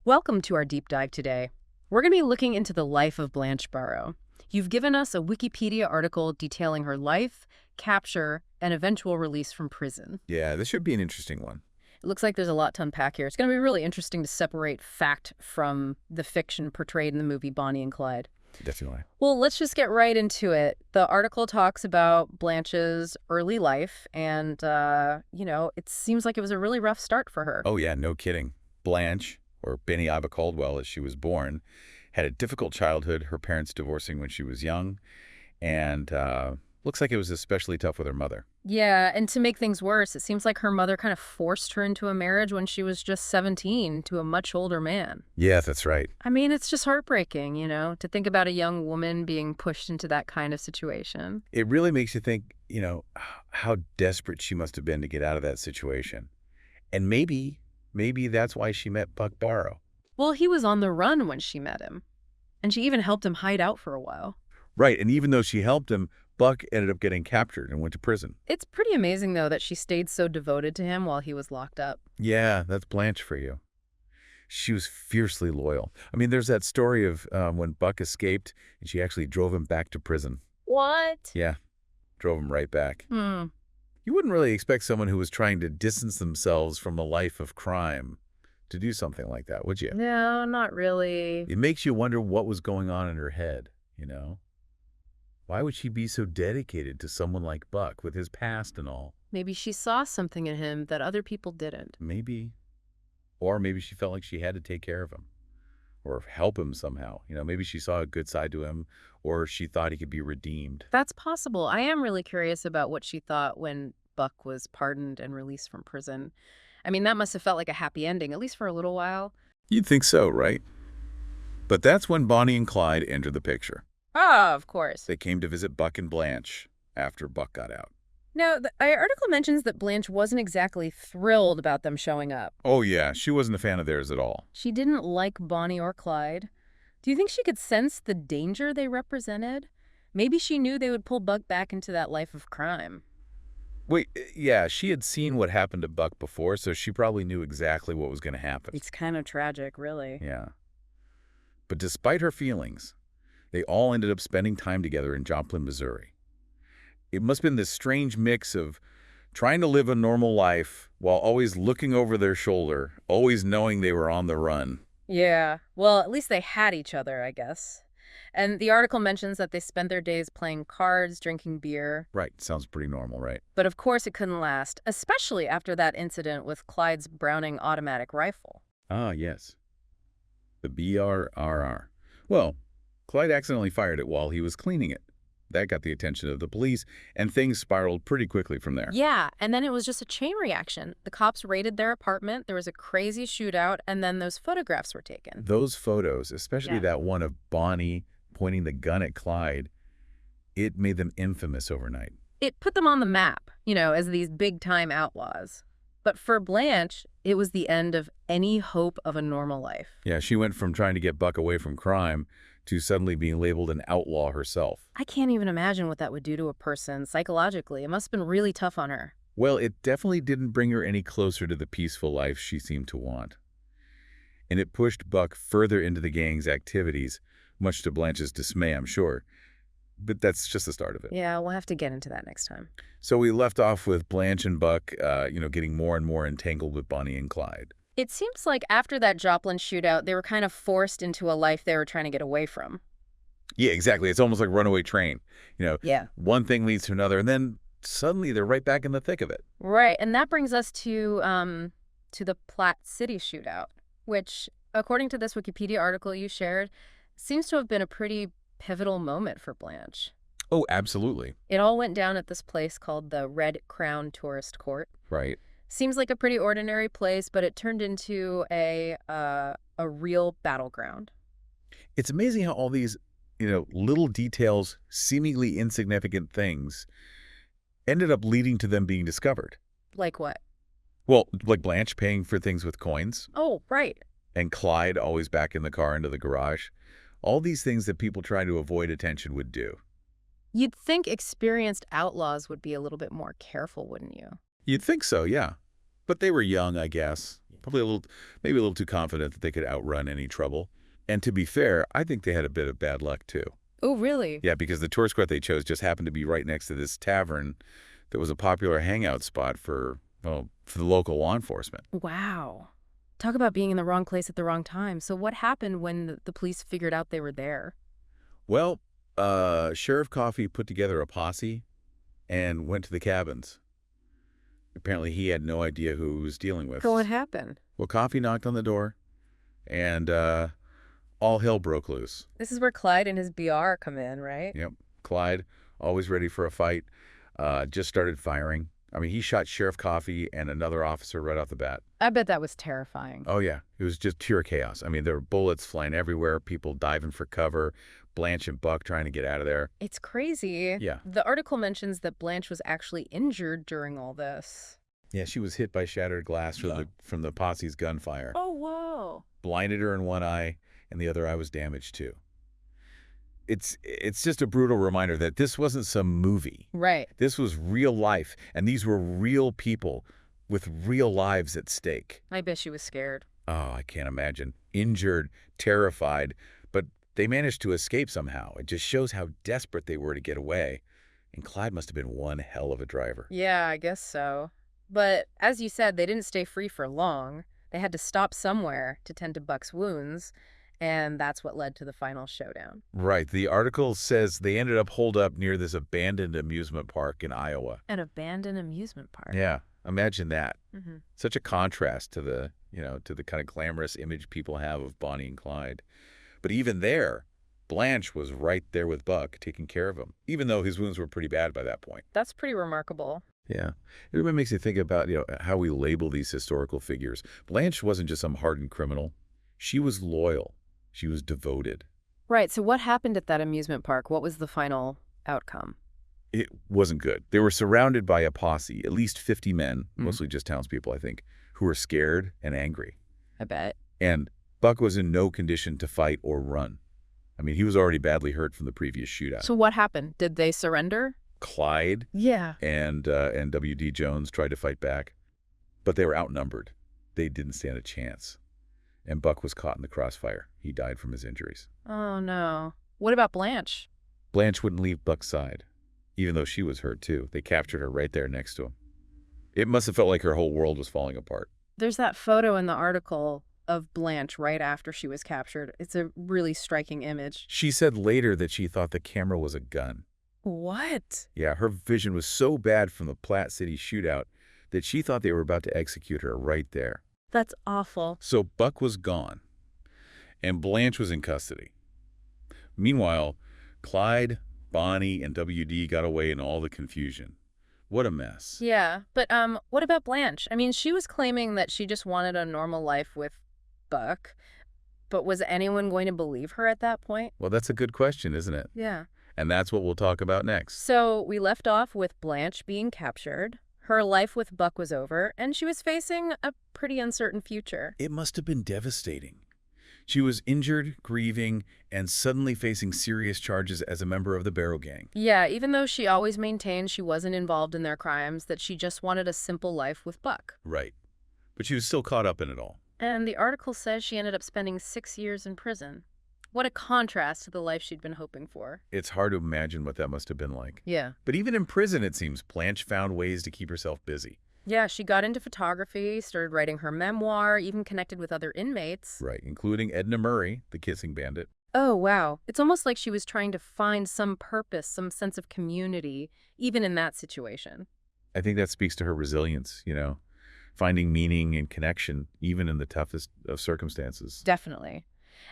Welcome to our deep dive today. We're going to be looking into the life of Blanche Barrow. You've given us a Wikipedia article detailing her life, capture, and eventual release from prison. Yeah, this should be an interesting one. It looks like there's a lot to unpack here. It's going to be really interesting to separate fact from the fiction portrayed in the movie Bonnie and Clyde. Definitely. Well, let's just get right into it. The article talks about Blanche's early life, and, it seems like it was a really rough start for her. Oh, yeah, no kidding. Blanche, or Benny Iva Caldwell as she was born, had a difficult childhood, her parents divorcing when she was young, and looks like it was especially tough with her mother. Yeah, and to make things worse, it seems like her mother kind of forced her into a marriage when she was just 17 to a much older man. Yeah, that's right. I mean, it's just heartbreaking, to think about a young woman being pushed into that kind of situation. It really makes you think, how desperate she must have been to get out of that situation. And maybe that's why she met Buck Barrow. Well, he was on the run when she met him, and she even helped him hide out for a while. Right, and even though she helped him, Buck ended up getting captured and went to prison. It's pretty amazing, though, that she stayed so devoted to him while he was locked up. Yeah, that's Blanche for you. She was fiercely loyal. I mean, there's that story of when Buck escaped and she actually drove him back to prison. What? Yeah, drove him right back. You wouldn't really expect someone who was trying to distance themselves from a life of crime to do something like that, would you? No, not really. It makes you wonder what was going on in her head, Why would she be so dedicated to someone like Buck with his past and all? Maybe she saw something in him that other people didn't. Maybe. Or maybe she felt like she had to take care of him or help him somehow. Maybe she saw a good side to him or she thought he could be redeemed. That's possible. I am really curious about what she thought when Buck was pardoned and released from prison. I mean, that must have felt like a happy ending, at least for a little while. You'd think so, right? But that's when Bonnie and Clyde entered the picture. Ah, of course. They came to visit Buck and Blanche after Buck got out. Now, the article mentions that Blanche wasn't exactly thrilled about them showing up. Oh, yeah. She wasn't a fan of theirs at all. She didn't like Bonnie or Clyde. Do you think she could sense the danger they represented? Maybe she knew they would pull Buck back into that life of crime. Wait, yeah, she had seen what happened to Buck before, so she probably knew exactly what was going to happen. It's kind of tragic, really. Yeah. But despite her feelings, they all ended up spending time together in Joplin, Missouri. It must have been this strange mix of trying to live a normal life while always looking over their shoulder, always knowing they were on the run. Yeah, well, at least they had each other, I guess. And the article mentions that they spent their days playing cards, drinking beer. Right, sounds pretty normal, right? But of course it couldn't last, especially after that incident with Clyde's Browning automatic rifle. Ah, yes. The BRRR. Well, Clyde accidentally fired it while he was cleaning it. That got the attention of the police, and things spiraled pretty quickly from there. Yeah, and then it was just a chain reaction. The cops raided their apartment, there was a crazy shootout, and then those photographs were taken. Those photos, especially that one of Bonnie pointing the gun at Clyde, it made them infamous overnight. It put them on the map, as these big-time outlaws. But for Blanche, it was the end of any hope of a normal life. Yeah, she went from trying to get Buck away from crime to suddenly being labeled an outlaw herself. I can't even imagine what that would do to a person psychologically. It must have been really tough on her. Well, it definitely didn't bring her any closer to the peaceful life she seemed to want. And it pushed Buck further into the gang's activities, much to Blanche's dismay, I'm sure. But that's just the start of it. Yeah, we'll have to get into that next time. So we left off with Blanche and Buck, getting more and more entangled with Bonnie and Clyde. It seems like after that Joplin shootout, they were kind of forced into a life they were trying to get away from. Yeah, exactly. It's almost like runaway train. Yeah. One thing leads to another, and then suddenly they're right back in the thick of it. Right, and that brings us to the Platte City shootout, which, according to this Wikipedia article you shared, seems to have been a pretty pivotal moment for Blanche. Oh, absolutely. It all went down at this place called the Red Crown Tourist Court. Right. Seems like a pretty ordinary place, but it turned into a real battleground. It's amazing how all these, little details, seemingly insignificant things, ended up leading to them being discovered. Like what? Well, like Blanche paying for things with coins. Oh, right. And Clyde always back in the car into the garage. All these things that people trying to avoid attention would do. You'd think experienced outlaws would be a little bit more careful, wouldn't you? You'd think so, yeah. But they were young, I guess. Probably maybe a little too confident that they could outrun any trouble. And to be fair, I think they had a bit of bad luck, too. Oh, really? Yeah, because the tour spot they chose just happened to be right next to this tavern that was a popular hangout spot for, well, for the local law enforcement. Wow. Talk about being in the wrong place at the wrong time. So what happened when the police figured out they were there? Well, Sheriff Coffey put together a posse and went to the cabins. Apparently, he had no idea who he was dealing with. So what happened? Well, Coffey knocked on the door, and all hell broke loose. This is where Clyde and his BR come in, right? Yep. Clyde, always ready for a fight, just started firing. I mean, he shot Sheriff Coffey and another officer right off the bat. I bet that was terrifying. Oh, yeah. It was just pure chaos. I mean, there were bullets flying everywhere, people diving for cover, Blanche and Buck trying to get out of there. It's crazy. Yeah. The article mentions that Blanche was actually injured during all this. Yeah, she was hit by shattered glass from the posse's gunfire. Oh, whoa. Blinded her in one eye, and the other eye was damaged, too. It's just a brutal reminder that this wasn't some movie. Right. This was real life, and these were real people with real lives at stake. I bet she was scared. Oh, I can't imagine. Injured, terrified, but they managed to escape somehow. It just shows how desperate they were to get away. And Clyde must have been one hell of a driver. Yeah, I guess so. But as you said, they didn't stay free for long. They had to stop somewhere to tend to Buck's wounds, and that's what led to the final showdown. Right. The article says they ended up holed up near this abandoned amusement park in Iowa. An abandoned amusement park. Yeah. Imagine that. Mm-hmm. Such a contrast to the, to the kind of glamorous image people have of Bonnie and Clyde. But even there, Blanche was right there with Buck, taking care of him, even though his wounds were pretty bad by that point. That's pretty remarkable. Yeah. It really makes you think about, how we label these historical figures. Blanche wasn't just some hardened criminal. She was loyal. She was devoted. Right. So what happened at that amusement park? What was the final outcome? It wasn't good. They were surrounded by a posse, at least 50 men, mostly just townspeople, I think, who were scared and angry. I bet. And Buck was in no condition to fight or run. I mean, he was already badly hurt from the previous shootout. So what happened? Did they surrender? Clyde Yeah. and W.D. Jones tried to fight back, but they were outnumbered. They didn't stand a chance. And Buck was caught in the crossfire. He died from his injuries. Oh, no. What about Blanche? Blanche wouldn't leave Buck's side, even though she was hurt too. They captured her right there next to him. It must have felt like her whole world was falling apart. There's that photo in the article of Blanche right after she was captured. It's a really striking image. She said later that she thought the camera was a gun. What? Yeah, her vision was so bad from the Platte City shootout that she thought they were about to execute her right there. That's awful. So Buck was gone, and Blanche was in custody. Meanwhile, Clyde, Bonnie, and W.D. got away in all the confusion. What a mess. Yeah, but what about Blanche? I mean, she was claiming that she just wanted a normal life with Buck, but was anyone going to believe her at that point? Well, that's a good question, isn't it? Yeah. And that's what we'll talk about next. So we left off with Blanche being captured. Her life with Buck was over, and she was facing a pretty uncertain future. It must have been devastating. She was injured, grieving, and suddenly facing serious charges as a member of the Barrow gang. Yeah, even though she always maintained she wasn't involved in their crimes, that she just wanted a simple life with Buck. Right. But she was still caught up in it all. And the article says she ended up spending 6 years in prison. What a contrast to the life she'd been hoping for. It's hard to imagine what that must have been like. Yeah. But even in prison, it seems, Blanche found ways to keep herself busy. Yeah, she got into photography, started writing her memoir, even connected with other inmates. Right, including Edna Murray, the kissing bandit. Oh, wow. It's almost like she was trying to find some purpose, some sense of community, even in that situation. I think that speaks to her resilience, finding meaning and connection, even in the toughest of circumstances. Definitely.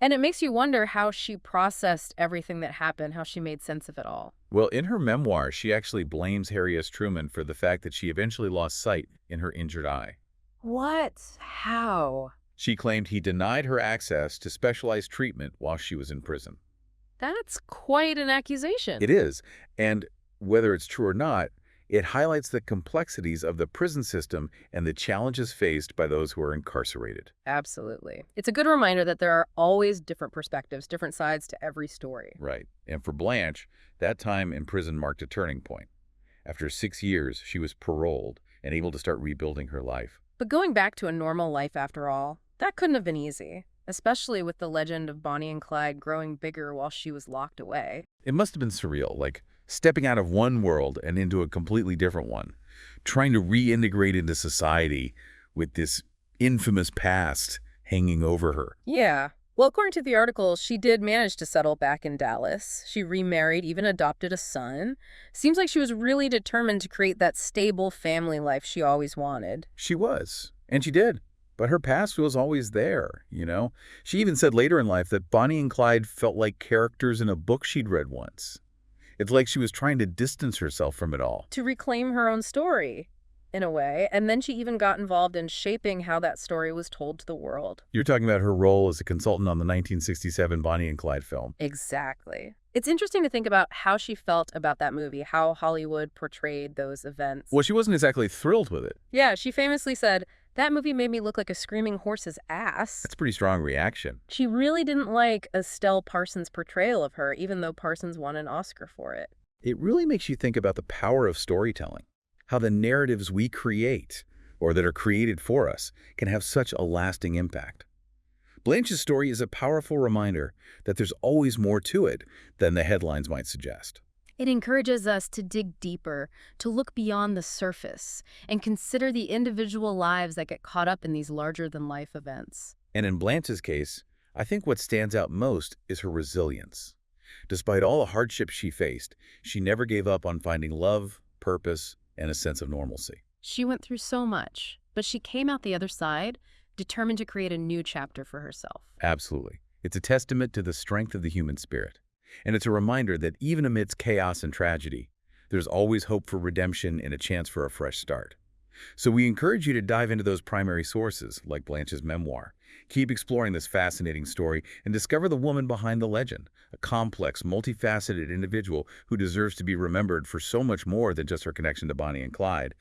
And it makes you wonder how she processed everything that happened, how she made sense of it all. Well, in her memoir, she actually blames Harry S. Truman for the fact that she eventually lost sight in her injured eye. What? How? She claimed he denied her access to specialized treatment while she was in prison. That's quite an accusation. It is. And whether it's true or not, it highlights the complexities of the prison system and the challenges faced by those who are incarcerated. Absolutely. It's a good reminder that there are always different perspectives, different sides to every story. Right. And for Blanche, that time in prison marked a turning point. After 6 years, she was paroled and able to start rebuilding her life. But going back to a normal life after all, that couldn't have been easy, especially with the legend of Bonnie and Clyde growing bigger while she was locked away. It must have been surreal, like stepping out of one world and into a completely different one, trying to reintegrate into society with this infamous past hanging over her. Yeah. Well, according to the article, she did manage to settle back in Dallas. She remarried, even adopted a son. Seems like she was really determined to create that stable family life she always wanted. She was, and she did. But her past was always there, you know? She even said later in life that Bonnie and Clyde felt like characters in a book she'd read once. It's like she was trying to distance herself from it all. To reclaim her own story, in a way. And then she even got involved in shaping how that story was told to the world. You're talking about her role as a consultant on the 1967 Bonnie and Clyde film. Exactly. It's interesting to think about how she felt about that movie, how Hollywood portrayed those events. Well, she wasn't exactly thrilled with it. Yeah, she famously said, "That movie made me look like a screaming horse's ass." That's a pretty strong reaction. She really didn't like Estelle Parsons' portrayal of her, even though Parsons won an Oscar for it. It really makes you think about the power of storytelling, how the narratives we create, or that are created for us, can have such a lasting impact. Blanche's story is a powerful reminder that there's always more to it than the headlines might suggest. It encourages us to dig deeper, to look beyond the surface, and consider the individual lives that get caught up in these larger-than-life events. And in Blanche's case, I think what stands out most is her resilience. Despite all the hardships she faced, she never gave up on finding love, purpose, and a sense of normalcy. She went through so much, but she came out the other side, determined to create a new chapter for herself. Absolutely. It's a testament to the strength of the human spirit. And it's a reminder that even amidst chaos and tragedy, there's always hope for redemption and a chance for a fresh start. So we encourage you to dive into those primary sources, like Blanche's memoir. Keep exploring this fascinating story and discover the woman behind the legend, a complex, multifaceted individual who deserves to be remembered for so much more than just her connection to Bonnie and Clyde.